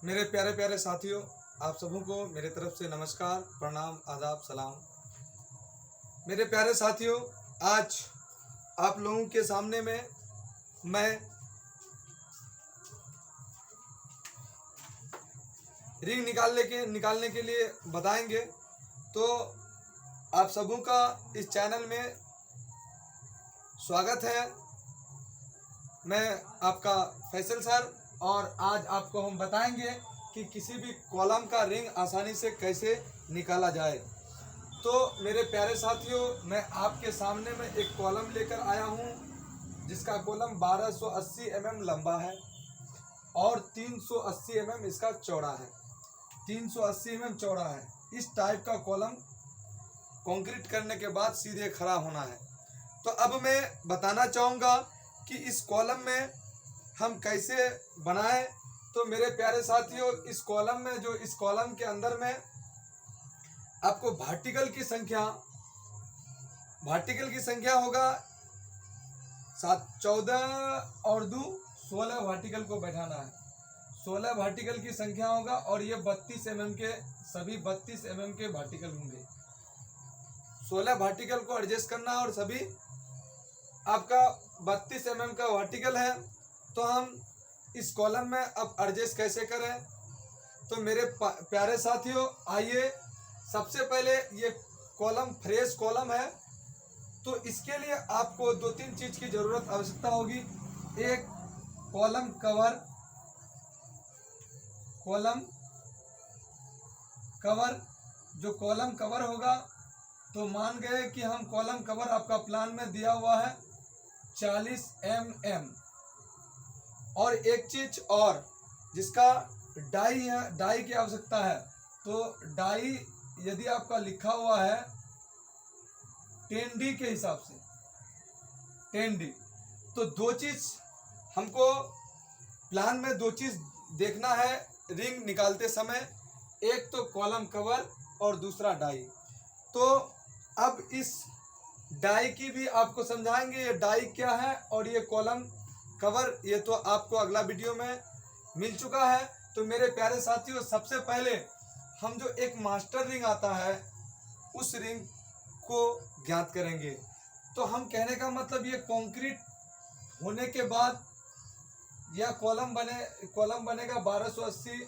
मेरे प्यारे प्यारे साथियों, आप सबों को मेरे तरफ से नमस्कार, प्रणाम, आदाब, सलाम। मेरे प्यारे साथियों, आज आप लोगों के सामने में मैं रिंग निकालने के लिए बताएंगे। तो आप सबों का इस चैनल में स्वागत है। मैं आपका फैसल सर, और आज आपको हम बताएंगे कि किसी भी कॉलम का रिंग आसानी से कैसे निकाला जाए। तो मेरे प्यारे साथियों, मैं आपके सामने में एक कॉलम लेकर आया हूं जिसका कॉलम 1280 लंबा है और 380 इसका चौड़ा है। 380 चौड़ा है। इस टाइप का कॉलम कंक्रीट करने के बाद सीधे खड़ा होना है। तो अब मैं बताना चाहूँगा कि इस कॉलम में हम कैसे बनाएं। तो मेरे प्यारे साथियों, इस कॉलम के अंदर में आपको वर्टिकल की संख्या होगा 14 और 2 16 वर्टिकल को बैठाना है। 16 वर्टिकल की संख्या होगा और ये 32 के सभी 32 के वर्टिकल होंगे। 16 वर्टिकल को एडजस्ट करना और सभी आपका 32 का वर्टिकल है। तो हम इस कॉलम में अब एडजस्ट कैसे करें। तो मेरे प्यारे साथियों, आइए सबसे पहले ये कॉलम फ्रेश कॉलम है, तो इसके लिए आपको 2-3 चीज की जरूरत आवश्यकता होगी। एक कॉलम कवर जो कॉलम कवर होगा, तो मान गए कि हम कॉलम कवर आपका प्लान में दिया हुआ है 40 और एक चीज और जिसका डाई की आवश्यकता है। तो डाई यदि आपका लिखा हुआ है 10D के हिसाब से 10D, तो दो चीज हमको प्लान में देखना है रिंग निकालते समय। एक तो कॉलम कवर और दूसरा डाई। तो अब इस डाई की भी आपको समझाएंगे, ये डाई क्या है और ये कॉलम कवर, ये तो आपको अगला वीडियो में मिल चुका है। तो मेरे प्यारे साथियों, सबसे पहले हम जो एक मास्टर रिंग आता है उस रिंग को ज्ञात करेंगे। तो हम कहने का मतलब, ये कंक्रीट होने के बाद यह कॉलम बनेगा 1280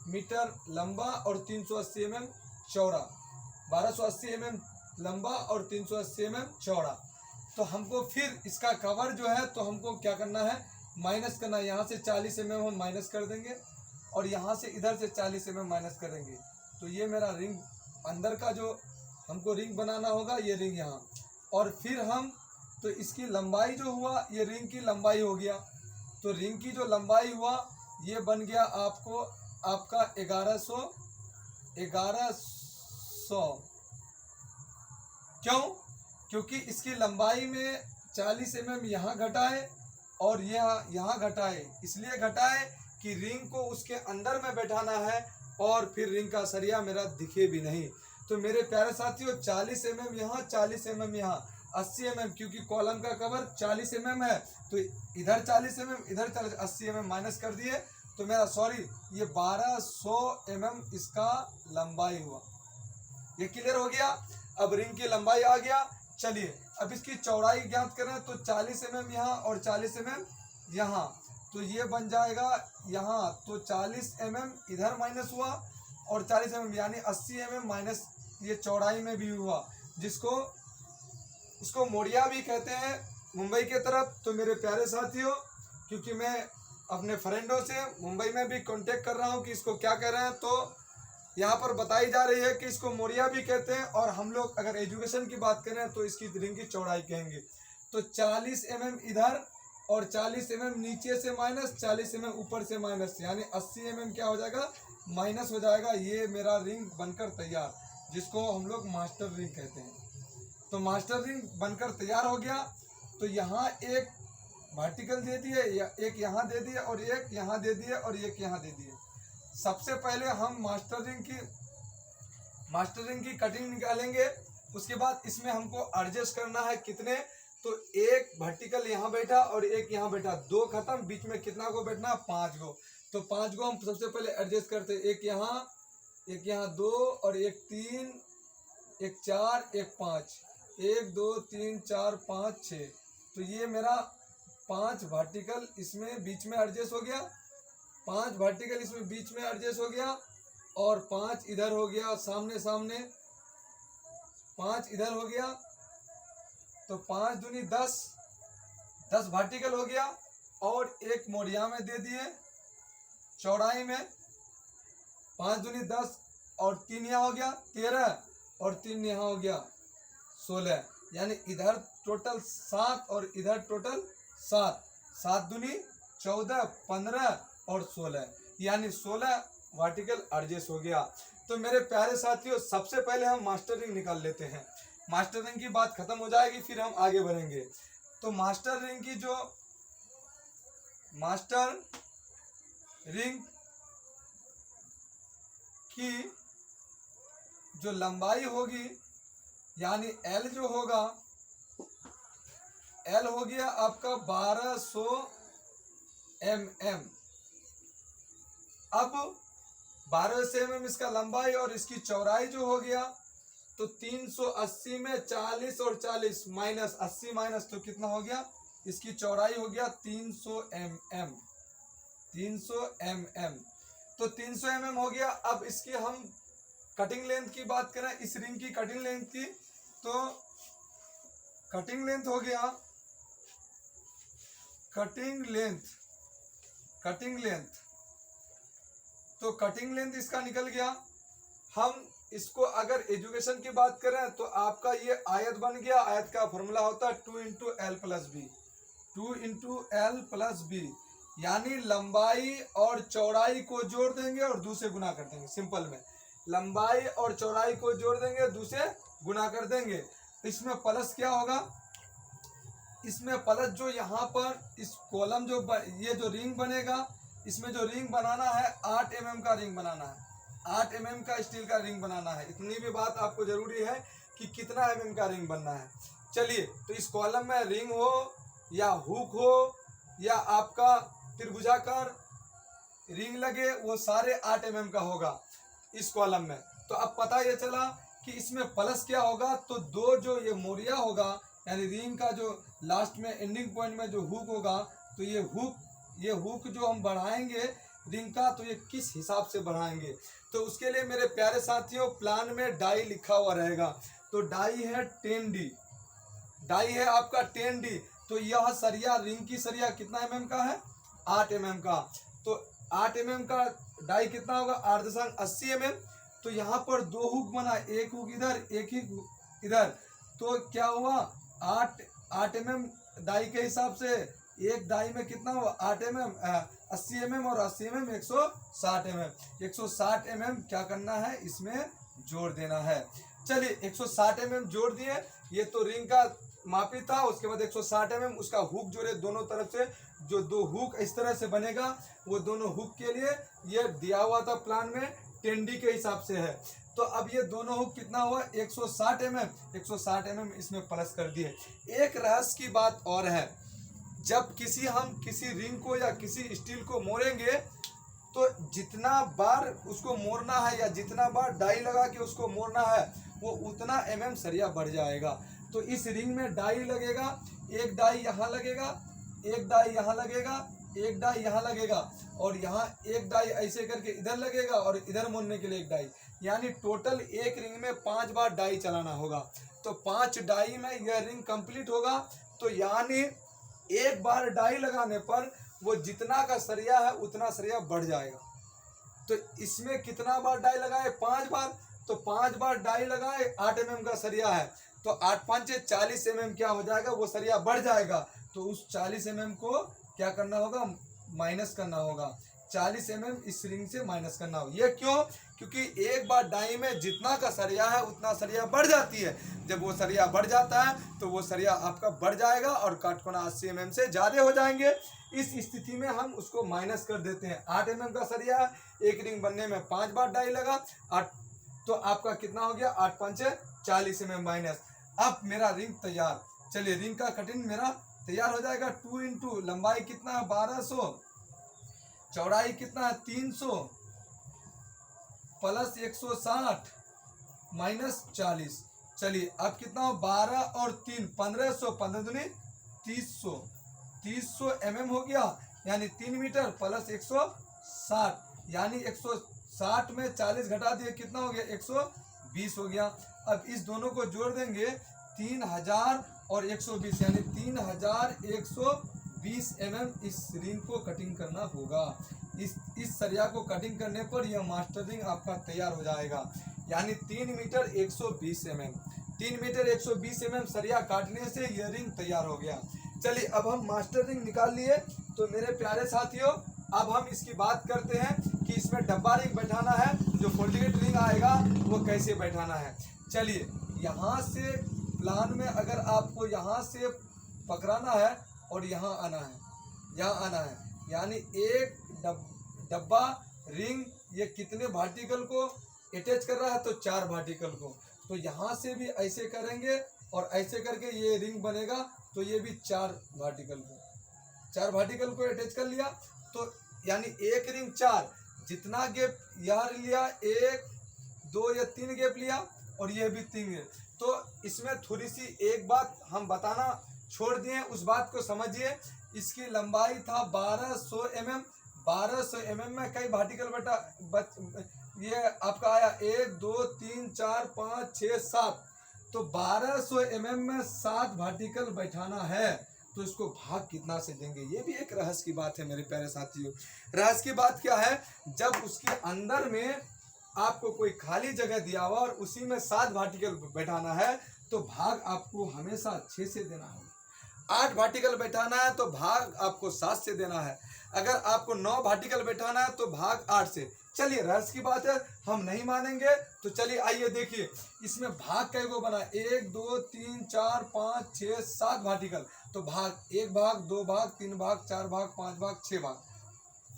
मीटर लंबा और 380 चौड़ा। 1280 लंबा और 380 चौड़ा। तो हमको फिर इसका कवर जो है, तो हमको क्या करना है, माइनस करना है। यहाँ से 40 हम माइनस कर देंगे और यहाँ से इधर से 40 माइनस करेंगे। तो ये मेरा रिंग अंदर का जो हमको रिंग बनाना होगा, ये रिंग यहाँ। और फिर हम तो इसकी लंबाई जो हुआ, ये रिंग की लंबाई हो गया। तो रिंग की जो लंबाई हुआ, ये बन गया आपका 1100। क्यों? क्योंकि इसकी लंबाई में 40 यहाँ घटाए और यहाँ घटाए। इसलिए घटाए कि रिंग को उसके अंदर में बैठाना है और फिर रिंग का सरिया मेरा दिखे भी नहीं। तो मेरे प्यारे साथियों, 40 यहाँ, 40 यहाँ, 80 क्योंकि कॉलम का कवर 40 है, तो इधर 40 इधर 40, 80 माइनस कर दिए। तो मेरा ये 1200 इसका लंबाई हुआ। ये क्लियर हो गया। अब रिंग की लंबाई आ गया। चलिए अब इसकी चौड़ाई ज्ञात करें। तो 40 यहाँ और 40 यहाँ, तो ये बन जाएगा यहाँ। तो 40 इधर माइनस हुआ और 40 यानी 80 माइनस ये चौड़ाई में भी हुआ, इसको मोड़िया भी कहते हैं मुंबई के तरफ। तो मेरे प्यारे साथियों, क्योंकि मैं अपने फ्रेंडों से मुंबई में भी कांटेक्ट कर रहा हूँ कि इसको क्या कह रहे हैं, तो यहाँ पर बताई जा रही है कि इसको मोड़िया भी कहते हैं। और हम लोग अगर एजुकेशन की बात करें तो इसकी रिंग की चौड़ाई कहेंगे। तो 40 इधर और 40 नीचे से माइनस, 40 ऊपर से माइनस, यानी 80 क्या हो जाएगा, माइनस हो जाएगा। ये मेरा रिंग बनकर तैयार, जिसको हम लोग मास्टर रिंग कहते हैं। तो मास्टर रिंग बनकर तैयार हो गया। तो यहाँ एक वर्टिकल दे दिए, एक यहाँ दे दिए और एक यहाँ दे दिए और एक यहाँ दे दिए। सबसे पहले हम मास्टर रिंग की कटिंग निकालेंगे। उसके बाद इसमें हमको एडजस्ट करना है कितने, तो एक वर्टिकल यहाँ बैठा और एक यहाँ बैठा, 2 खत्म, बीच में कितना को बैठना, 5 को। तो 5 को हम सबसे पहले एडजस्ट करते हैं, एक यहाँ 2 और एक 3, एक 4, एक 5, 1 2 3 4 5 6। तो ये मेरा 5 वर्टिकल इसमें बीच में एडजस्ट हो गया, 5 वर्टिकल इसमें बीच में एडजस्ट हो गया, और 5 इधर हो गया सामने सामने, 5 इधर हो गया। तो 5 दूनी 10 वर्टिकल हो गया, और एक मोड़िया में दे दिए चौड़ाई में, 5 दूनी 10 और 3 यहाँ हो गया 13, और 3 यहाँ हो गया 16, यानी इधर टोटल 7 और इधर टोटल 7, 7 दूनी 14, 15 और 16, यानी 16 वर्टिकल एडजस्ट हो गया। तो मेरे प्यारे साथियों, सबसे पहले हम मास्टर रिंग निकाल लेते हैं। मास्टर रिंग की बात खत्म हो जाएगी, फिर हम आगे बढ़ेंगे। तो मास्टर रिंग की जो लंबाई होगी, यानी L जो होगा, L हो गया आपका 1200 mm। अब 1200 mm इसका लंबाई, और इसकी चौड़ाई जो हो गया तो 380 में 40 और 40 माइनस 80 माइनस, तो कितना हो गया, इसकी चौड़ाई हो गया 300 mm। 300 mm, तो 300 mm हो गया। अब इसकी हम कटिंग लेंथ की बात करें, इस रिंग की कटिंग लेंथ की, तो कटिंग लेंथ हो गया, कटिंग लेंथ तो कटिंग लेंथ इसका निकल गया। हम इसको अगर एजुकेशन की बात करें तो आपका ये आयत बन गया। आयत का फॉर्मूला होता है 2 × L + B, 2 × L + B, यानी लंबाई और चौड़ाई को जोड़ देंगे और 2 से गुना कर देंगे। सिंपल में लंबाई और चौड़ाई को जोड़ देंगे, 2 से गुना कर देंगे। इसमें प्लस क्या होगा, इसमें प्लस जो यहाँ पर इस कॉलम जो ये जो रिंग बनेगा, इसमें जो रिंग बनाना है 8 mm का रिंग बनाना है, 8 mm का स्टील का रिंग बनाना है। इतनी भी बात आपको जरूरी है कि कितना mm का रिंग बनना है। चलिए, तो इस कॉलम में रिंग हो या हुक हो या आपका त्रिभुजाकार रिंग लगे, वो सारे 8 mm का होगा इस कॉलम में। तो अब पता ये चला कि इसमें प्लस क्या होगा, तो 2 जो ये मोरिया होगा, यानी रिंग का जो लास्ट में एंडिंग पॉइंट में जो हुक होगा, तो ये हुक जो हम बढ़ाएंगे रिंग का, तो ये किस हिसाब से बढ़ाएंगे, तो उसके लिए मेरे प्यारे साथियों प्लान में डाई लिखा हुआ रहेगा। तो डाई है 10D, डाई है आपका 10D। तो यह सरिया, रिंग की सरिया कितना mm का है, 8 mm का। तो 8 mm का डाई कितना होगा, 8.80 mm। तो यहाँ पर 2 हुक बना, एक हुक इधर एक ही इधर, तो क्या हुआ 8 mm डाई के हिसाब से एक डाई में कितना हुआ 8 mm, 80 mm और 80 mm 160 mm। 160 mm क्या करना है, इसमें जोड़ देना है। चलिए 160 mm जोड़ दिए, ये तो रिंग का मापी था। उसके बाद 160 mm उसका हुक जोड़े दोनों तरफ से, जो 2 हुक इस तरह से बनेगा, वो दोनों हुक के लिए ये दिया हुआ था प्लान में 10D के हिसाब से है। तो अब ये दोनों हुक कितना हुआ 160 mm इसमें प्लस कर दिए। एक रहस्य की बात और है, जब हम किसी रिंग को या किसी स्टील को मोड़ेंगे, तो जितना बार उसको मोड़ना है या जितना बार डाई लगा के उसको मोड़ना है, वो उतना mm सरिया बढ़ जाएगा। तो इस रिंग में डाई लगेगा, एक डाई यहाँ लगेगा, एक डाई यहाँ लगेगा, एक डाई यहाँ लगेगा, और यहाँ एक डाई ऐसे करके इधर लगेगा, और इधर मोड़ने के लिए एक डाई, यानी टोटल एक रिंग में 5 बार डाई चलाना होगा। तो 5 डाई में यह रिंग कंप्लीट होगा। तो यानी एक बार डाई लगाने पर वो जितना का सरिया है उतना सरिया बढ़ जाएगा। तो इसमें कितना बार डाई लगाए, 5 बार। तो 5 बार डाई लगाए, 8 mm का सरिया है, तो 8 × 5 = 40 mm क्या हो जाएगा, वो सरिया बढ़ जाएगा। तो उस 40 mm को क्या करना होगा, माइनस करना होगा। 40 mm इस रिंग से माइनस करना होगा। ये क्यों, क्योंकि एक बार डाई में जितना का सरिया है उतना सरिया बढ़ जाती है। जब वो सरिया बढ़ जाता है तो वो सरिया आपका बढ़ जाएगा और काटकोना 80 mm से ज़्यादा हो जाएंगे। इस स्थिति में हम उसको माइनस कर देते हैं। 8 mm का सरिया, एक रिंग बनने में 5 बार डाई लगा, 8, तो आपका कितना हो गया 8 × 5 = 40 mm माइनस। अब मेरा रिंग तैयार। चलिए, रिंग का कटिंग मेरा तैयार हो जाएगा। 2 × लंबाई कितना है 1200, चौड़ाई कितना है 300 प्लस 160 माइनस 40। चलिए अब कितना हो 12 और 3 1500, 15 दूनी 30 mm हो गया, यानी 3 मीटर प्लस 160, यानी 160 में 40 घटा दिए कितना हो गया 120 हो गया। अब इस दोनों को जोड़ देंगे 3000 और 120, यानी 3120 mm इस रिंग को कटिंग करना होगा। इस सरिया को कटिंग करने पर यह मास्टर रिंग आपका तैयार हो जाएगा, यानी 3 मीटर 120 mm। 3 मीटर 120 mm सरिया काटने से यह रिंग तैयार हो गया। चलिए अब हम मास्टर रिंग निकाल लिए। तो मेरे प्यारे साथियों, अब हम इसकी बात करते हैं कि इसमें डब्बा रिंग बैठाना है, जो फोल्डिंग रिंग आएगा वो कैसे बैठाना है। चलिए यहाँ से प्लान में अगर आपको यहाँ से पकड़ाना है और यहाँ आना है, यहाँ आना है, यानी एक डब्बा रिंग ये कितने वर्टिकल को अटैच कर रहा है, तो 4 वर्टिकल को। तो यहाँ से भी ऐसे करेंगे और ऐसे करके ये रिंग बनेगा, तो ये भी 4 वर्टिकल को अटैच कर लिया। तो यानी एक रिंग 4, जितना गैप यहाँ लिया 1 2 या 3 गैप लिया और ये भी 3 गैप। तो इसमें थोड़ी सी एक बात हम बताना छोड़ दिए, उस बात को समझिए। इसकी लंबाई था 1200 mm। 1200 mm में कई वर्टिकल ये आपका आया 1 2 3 4 5 6 7। तो 1200 mm में 7 वर्टिकल बैठाना है, तो इसको भाग कितना से देंगे, ये भी एक रहस्य की बात है मेरे प्यारे साथियों। रहस्य की बात क्या है, जब उसके अंदर में आपको कोई खाली जगह दिया हुआ और उसी में 7 वर्टिकल बैठाना है, तो भाग आपको हमेशा 6 से देना होगा। 8 वर्टिकल बैठाना है तो भाग आपको 7 से देना है। अगर आपको 9 वर्टिकल बैठाना है तो भाग 8 से। चलिए रहस्य की बात है, हम नहीं मानेंगे। तो चलिए आइए देखिए इसमें भाग कै गो बना, 1 2 3 4 5 6 7 वर्टिकल। तो भाग 1 भाग 2 भाग 3 भाग 4 भाग 5 भाग 6 भाग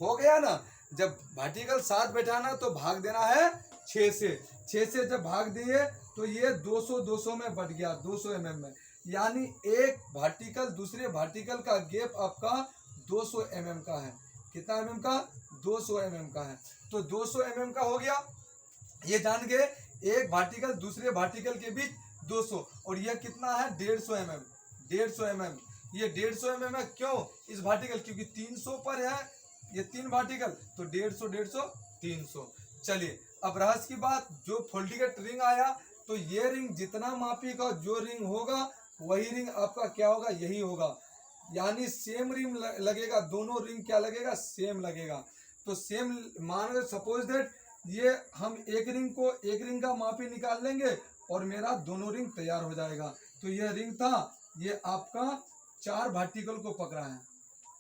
हो गया ना। जब वर्टिकल 7 बैठाना तो भाग देना है 6 से। 6 से जब भाग दिए तो ये 200 में बढ़ गया 200 mm में, यानी एक वर्टिकल दूसरे वर्टिकल का गैप आपका 200 mm का है। कितना mm का 200 mm का है। तो 200 mm का हो गया, ये जान गए। एक वर्टिकल दूसरे वर्टिकल के बीच 200, और यह कितना है 150 mm। 150 mm, ये 150 mm है। क्यों इस वर्टिकल, क्योंकि 300 पर है ये 3 वर्टिकल, तो 150 150 300। चलिए अब रहस्य की बात, जो फोल्डिंग रिंग आया, तो ये रिंग जितना मापी का जो रिंग होगा वही रिंग आपका क्या होगा, यही होगा, यानी सेम रिंग लगेगा। दोनों रिंग क्या लगेगा, सेम लगेगा। तो सेम मान सपोज दैट ये हम एक रिंग का मापी निकाल लेंगे और मेरा दोनों रिंग तैयार हो जाएगा। तो ये रिंग था, ये आपका 4 वर्टिकल को पकड़ा है।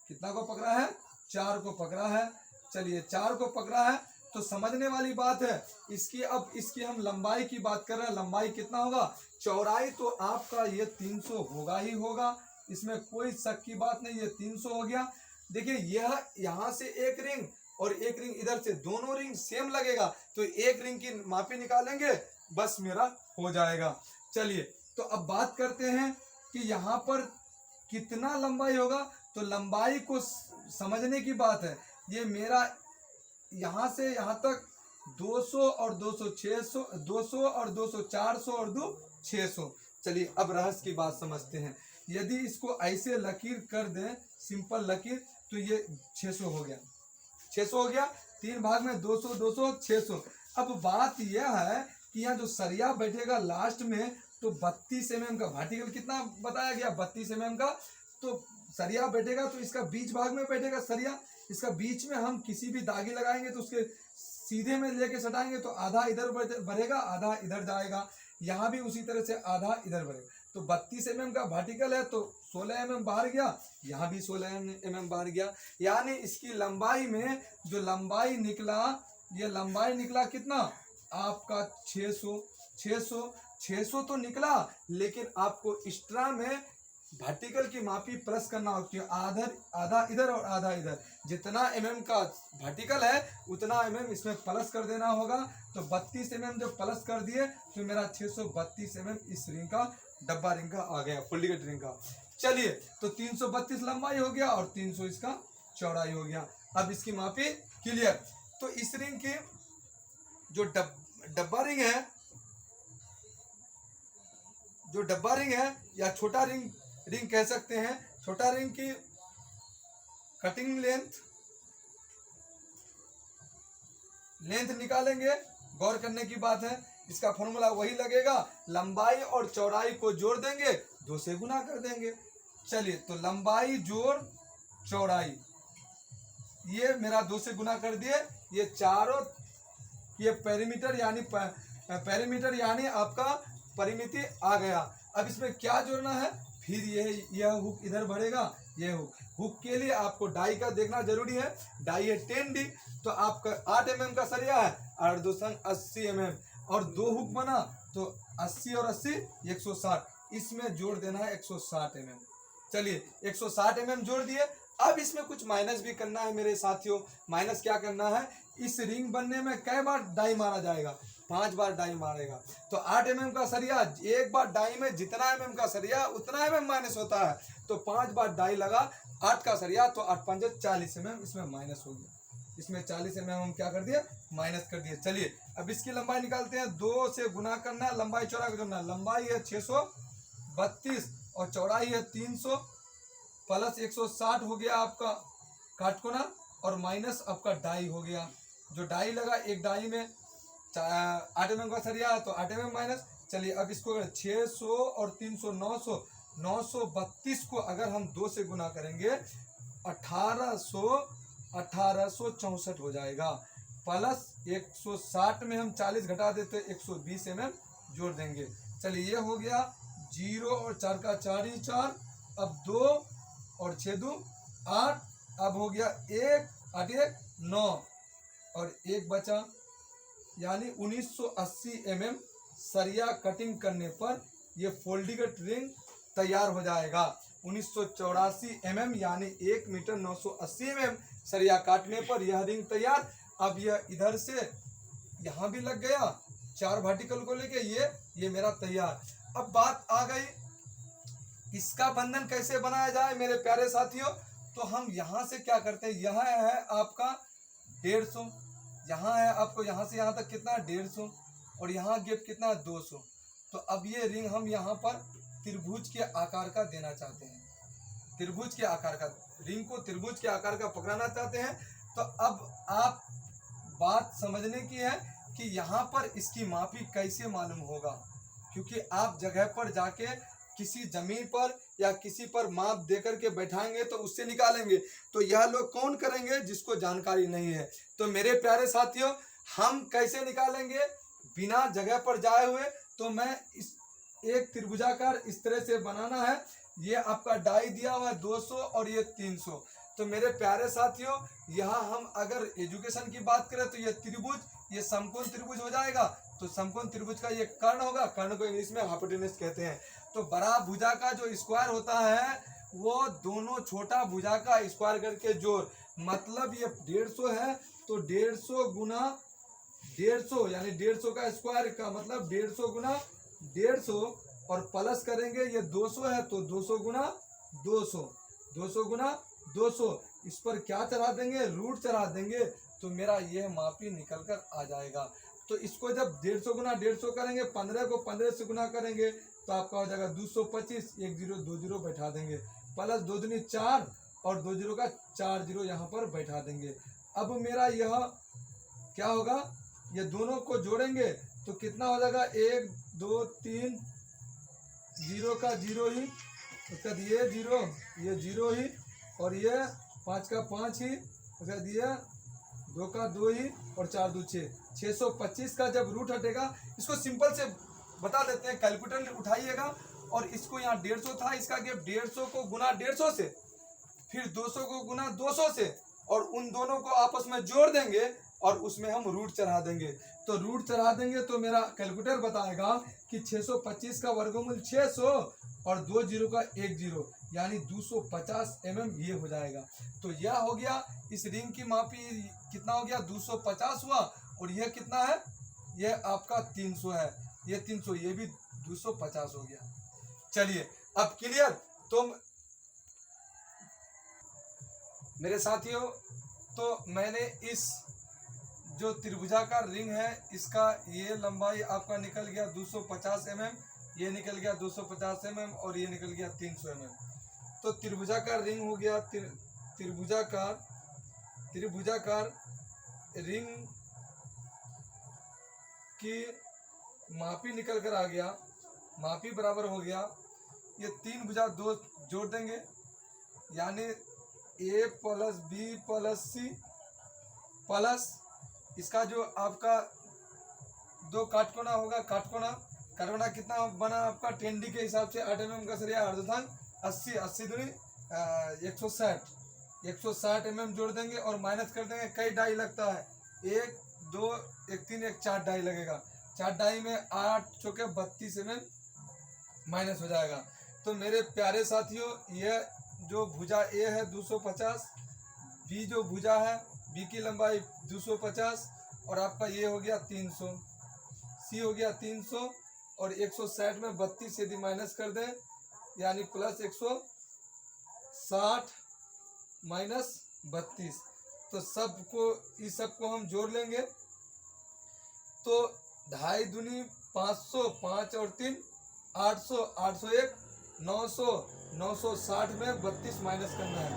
कितना को पकड़ा है, 4 को पकड़ा है। चलिए 4 को पकड़ा है तो समझने वाली बात है इसकी। अब इसकी हम लंबाई की बात कर रहे हैं, लंबाई कितना होगा, चौड़ाई तो आपका ये 300 होगा ही होगा, इसमें कोई शक की बात नहीं, ये 300 हो गया। देखिए यह यहाँ से एक रिंग और एक रिंग इधर से, दोनों रिंग सेम लगेगा, तो एक रिंग की मापी निकालेंगे बस मेरा हो जाएगा। चलिए तो अब बात करते हैं कि यहाँ पर कितना लंबाई होगा। तो लंबाई को समझने की बात है, ये मेरा यहाँ से यहाँ तक 200 और 200 600, 200 और 200 400 और 2 600। चलिए अब रहस्य की बात समझते हैं। यदि इसको ऐसे लकीर कर दें, सिंपल लकीर, तो ये 600 हो गया, 600 हो गया। 3 भाग में 200 200 600। अब बात यह है कि यहाँ जो सरिया बैठेगा लास्ट में, तो 32 mm का वर्टिकल कितना बताया गया, 32 mm का। तो सरिया बैठेगा तो इसका बीच भाग में बैठेगा सरिया, इसका बीच में हम किसी भी दागी लगाएंगे तो उसके सीधे में लेके सटाएंगे तो आधा इधर बढ़ेगा आधा इधर जाएगा, यहाँ भी उसी तरह से आधा इधर बढ़ेगा। तो 32 mm का वर्टिकल है तो 16 mm बाहर गया, यहाँ भी 16 mm बाहर गया, यानी इसकी लंबाई में जो लंबाई निकला, ये लंबाई निकला कितना आपका 600 तो निकला, लेकिन आपको एक्स्ट्रा में वर्टिकल की मापी प्लस करना होती है, आधा इधर और आधा इधर। जितना mm का वर्टिकल है उतना mm इसमें प्लस कर देना होगा। तो 32 mm जब प्लस कर दिए तो मेरा 632 mm इस रिंग का, डब्बा रिंग का आ गया, फोल्डिंग रिंग का। चलिए तो 332 लंबाई हो गया और 300 इसका चौड़ाई हो गया। अब इसकी मापी क्लियर। तो इस रिंग की जो डब्बा रिंग है, जो डब्बा रिंग है या छोटा रिंग कह सकते हैं, छोटा रिंग की कटिंग लेंथ निकालेंगे। गौर करने की बात है, इसका फॉर्मूला वही लगेगा, लंबाई और चौड़ाई को जोड़ देंगे, 2 से गुना कर देंगे। चलिए, तो लंबाई जोड़ चौड़ाई, ये मेरा 2 से गुना कर दिए, ये चारों, ये पेरीमीटर यानी आपका परिमिति आ गया। अब इसमें क्या जोड़ना है, फिर यह हुक इधर बढ़ेगा, यह हुक के लिए आपको डाई का देखना जरूरी है। डाई है 10D, तो आपका 8 mm का सरिया है, 8 2 80 mm, और 2 हुक बना तो 80 और 80 160, इसमें जोड़ देना है 160 mm। चलिए, 160 mm जोड़ दिए। अब इसमें कुछ माइनस भी करना है मेरे साथियों। माइनस क्या करना है, इस रिंग बनने में कै बार डाई मारा जाएगा, 5 बार डाई मारेगा। तो 8 mm का सरिया, एक बार डाई में जितना mm का सरिया उतना mm माइनस होता है, तो 5 बार डाई लगा 8 का सरिया, तो 8 5 40 mm इसमें माइनस हो गया। इसमें 40 mm हम क्या कर दिए, माइनस कर दिए। चलिए, अब इसकी लंबाई निकालते हैं। 2 से गुना करना, लंबाई चौड़ाई को जोड़ना। लंबाई है 632 और चौड़ाई है 300, प्लस 160 हो गया आपका काटकोना, और माइनस आपका डाई हो गया। जो डाई लगा, एक डाई में 8 mm का सरिया है, तो 8 mm माइनस। चलिए, अब इसको 600 और 300 932 को अगर हम 2 से गुना करेंगे, 1864 हो जाएगा। प्लस 160 में हम 40 घटा देते, 120 mm जोड़ देंगे। चलिए, ये हो गया 0 और 4 का 4 ही 4, अब 2 और 6 2 8, अब हो गया 1 8 1 9 और 1 बचा, यानी 1980 mm सरिया कटिंग करने पर ये फोल्डिंग रिंग तैयार हो जाएगा। 1984 mm यानी 1 मीटर 980 mm सरिया काटने पर यह रिंग तैयार। अब यह इधर से यहाँ भी लग गया, 4 वर्टिकल को लेके ये मेरा तैयार। अब बात आ गई, इसका बंधन कैसे बनाया जाए मेरे प्यारे साथियों। तो हम यहाँ से क्या करते हैं, यह है आपका 150, यहाँ है आपको यहाँ से यहाँ तक कितना 150, और यहाँ गैप कितना 200। तो अब ये रिंग हम यहाँ पर त्रिभुज के आकार का देना चाहते हैं, त्रिभुज के आकार का, रिंग को त्रिभुज के आकार का पकड़ाना चाहते हैं। तो अब आप बात समझने की है कि यहाँ पर इसकी मापी कैसे मालूम होगा, क्योंकि आप जगह पर जाके किसी जमीन पर या किसी पर माप देकर के बैठाएंगे तो उससे निकालेंगे। तो यह लोग कौन करेंगे जिसको जानकारी नहीं है। तो मेरे प्यारे साथियों, हम कैसे निकालेंगे बिना जगह पर जाए हुए। तो मैं इस एक त्रिभुजाकार इस तरह से बनाना है, ये आपका डाई दिया हुआ है 200 और ये 300। तो मेरे प्यारे साथियों, यहाँ हम अगर एजुकेशन की बात करें तो ये त्रिभुज, ये समकोण त्रिभुज हो जाएगा। तो समकोण त्रिभुज का ये कर्ण होगा, कर्ण को इंग्लिश में हाइपोटेनस कहते हैं। तो बड़ा भुजा का जो स्क्वायर होता है वो दोनों छोटा भुजा का स्क्वायर करके जोड़, मतलब ये 150 है तो 150 गुना 150 यानी 150 का स्क्वायर का मतलब 150 गुना 150, और प्लस करेंगे ये 200 है तो 200 गुना 200, 200 गुना 200, इस पर क्या चढ़ा देंगे, रूट चढ़ा देंगे। तो मेरा यह मापी निकल कर आ जाएगा। तो इसको जब 150 गुना 150 करेंगे, 15 को 15 से गुना करेंगे तो आपका हो जाएगा 225, 1 0 2 0 बैठा देंगे, प्लस 2 दूनी 4 और 2 0 का 4 0 यहाँ पर बैठा देंगे। अब मेरा यह क्या होगा, ये दोनों को जोड़ेंगे तो कितना हो जाएगा, 1 2 3 0 का 0 ही, उसके बाद ये 0 ही, और ये 5 का 5 ही, उसके बाद ये 2 का 2 ही, और 4 2 6, 625 का जब रूट हटेगा, इसको सिंपल से बता देते हैं, कैलकुलेटर उठाइएगा और इसको यहाँ 150 था, इसका गैप 150 को गुना 150 से, फिर 200 को गुना 200 से, और उन दोनों को आपस में जोड़ देंगे और उसमें हम रूट चढ़ा देंगे। तो रूट चढ़ा देंगे तो मेरा कैलकुलेटर बताएगा कि 625 का वर्गमूल 600 और 2 0 का 1 0 यानी 250 mm ये हो जाएगा। तो यह हो गया, इस रिंग की मापी कितना हो गया, 250 हुआ, और यह कितना है, यह आपका 300 है, ये 300, ये भी 250 हो गया। चलिए, अब क्लियर। तो मेरे साथियों, तो मैंने इस जो त्रिभुजाकार रिंग है इसका ये लंबाई आपका निकल गया 250 mm, ये निकल गया 250 mm और ये निकल गया 300 mm। तो त्रिभुजाकार रिंग हो गया। त्रिभुजाकार रिंग की मापी निकल कर आ गया, मापी बराबर हो गया, ये 3 भुजा 2 जोड़ देंगे यानी A plus B plus C plus इसका जो आपका 2 काटकोना होगा, काटकोना कितना बना आपका 10D के हिसाब से 8 mm का सरिया अर्धधान 80 दूनी 160 mm जोड़ देंगे और माइनस कर देंगे। कई डाई लगता है, 1 2 1 3 1 4 डाई लगेगा। 4 डाई में 8 चौके 32 mm माइनस हो जाएगा। तो मेरे प्यारे साथियों, यह जो भुजा ए है 250, बी जो भुजा है बी की लंबाई 250 और आपका ये हो गया 300, सी हो गया 300 और 160 में 32 यदि माइनस कर दें यानी प्लस 160 माइनस 32, तो इस सबको हम जोड़ लेंगे तो 2.5 दूनी 500, 5 और 3 800, 801 900, 960 में 32 माइनस करना है।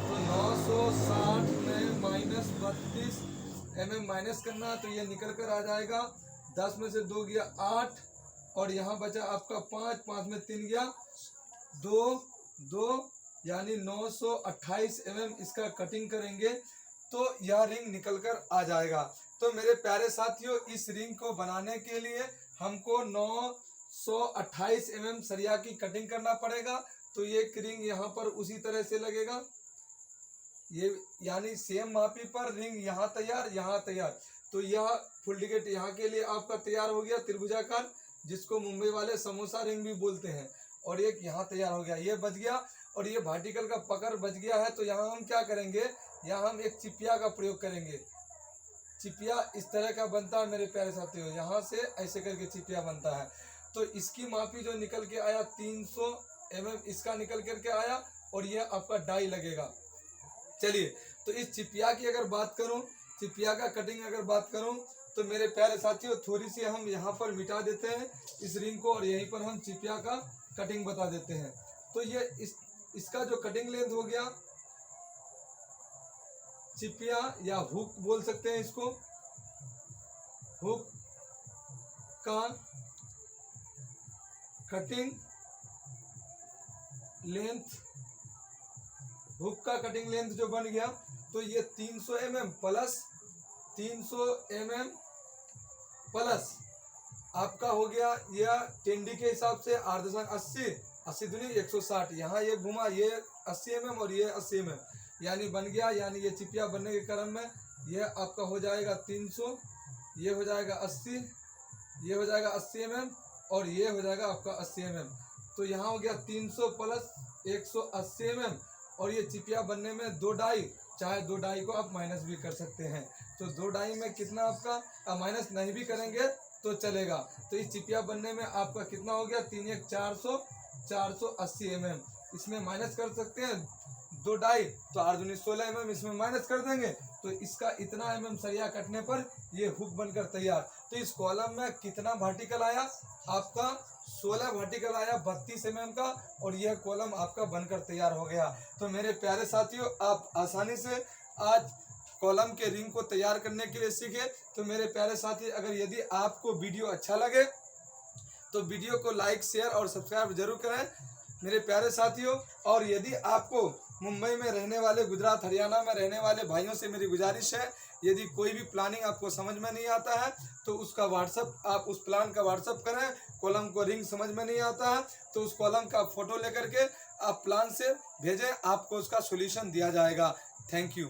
तो 960 में माइनस 32 mm माइनस करना है, तो ये निकल कर आ जाएगा 10 में से 2 गया 8 और यहाँ बचा आपका 5, 5 में 3 गया 2 यानी 928 mm इसका कटिंग करेंगे तो यह रिंग निकल कर आ जाएगा। तो मेरे प्यारे साथियों, इस रिंग को बनाने के लिए हमको 928 mm सरिया की कटिंग करना पड़ेगा। तो ये रिंग यहाँ पर उसी तरह से लगेगा, ये यानी सेम मापी पर रिंग यहाँ तैयार। तो यह फुल डिकेट यहाँ के लिए आपका तैयार हो गया त्रिभुजाकार, जिसको मुंबई वाले समोसा रिंग भी बोलते हैं। और एक यहाँ तैयार हो गया, ये बच गया और ये वर्टिकल का पकड़ बच गया है। तो यहाँ हम क्या करेंगे, यहाँ हम एक चिपिया का प्रयोग करेंगे। चिपिया इस तरह का बनता है मेरे प्यारे साथियों, यहाँ से ऐसे करके चिपिया बनता है। तो इसकी मापी जो निकल के आया 300 mm इसका निकल करके आया और ये आपका डाई लगेगा। चलिए, तो इस चिपिया की अगर बात करूं, चिपिया का कटिंग अगर बात करूं तो मेरे प्यारे साथियों थोड़ी सी हम यहाँ पर मिटा देते हैं इस रिंग को और यहीं पर हम चिपिया का कटिंग बता देते हैं। तो ये इसका जो कटिंग लेंथ हो गया, चिपिया या हुक बोल सकते हैं इसको, हुक का कटिंग लेंथ, हुक का कटिंग लेंथ जो बन गया तो ये 300 mm प्लस 300 mm प्लस आपका हो गया यह 10D के हिसाब से 80 दूनी 160, यहाँ ये घुमा ये 80 mm और ये 80 mm यानी बन गया, यानी ये चिपिया बनने के क्रम में ये आपका हो जाएगा 300, ये हो जाएगा 80, ये हो जाएगा 80 mm और ये हो जाएगा आपका 80 mm। तो यहाँ हो गया 300 प्लस 180 mm और ये चिपिया बनने में 2 डाई, चाहे 2 डाई को आप माइनस भी कर सकते हैं। तो 2 डाई में कितना आपका माइनस नहीं भी करेंगे तो चलेगा। तो इस चिपिया बनने में आपका कितना हो गया 3 1 480 mm, इसमें माइनस कर सकते हैं 2 डाई, तो 8 दूनी 16 mm इसमें माइनस कर देंगे तो इसका इतना mm सरिया कटने पर ये हुक बनकर तैयार। तो इस कॉलम में कितना वर्टिकल आया आपका 16 वर्टिकल आया 32 mm का और यह कॉलम आपका बनकर तैयार हो गया। तो मेरे प्यारे साथियों, आप आसानी से आज कॉलम के रिंग को तैयार करने के लिए सीखे। तो मेरे प्यारे साथी, अगर यदि आपको वीडियो अच्छा लगे तो वीडियो को लाइक शेयर और सब्सक्राइब जरूर करें मेरे प्यारे साथियों। और यदि आपको मुंबई में रहने वाले, गुजरात हरियाणा में रहने वाले भाइयों से मेरी गुजारिश है, यदि कोई भी प्लानिंग आपको समझ में नहीं आता है तो उसका व्हाट्सअप, आप उस प्लान का व्हाट्सअप करें। कॉलम को रिंग समझ में नहीं आता है तो उस कॉलम का फोटो लेकर के आप प्लान से भेजें, आपको उसका सॉल्यूशन दिया जाएगा। Thank you.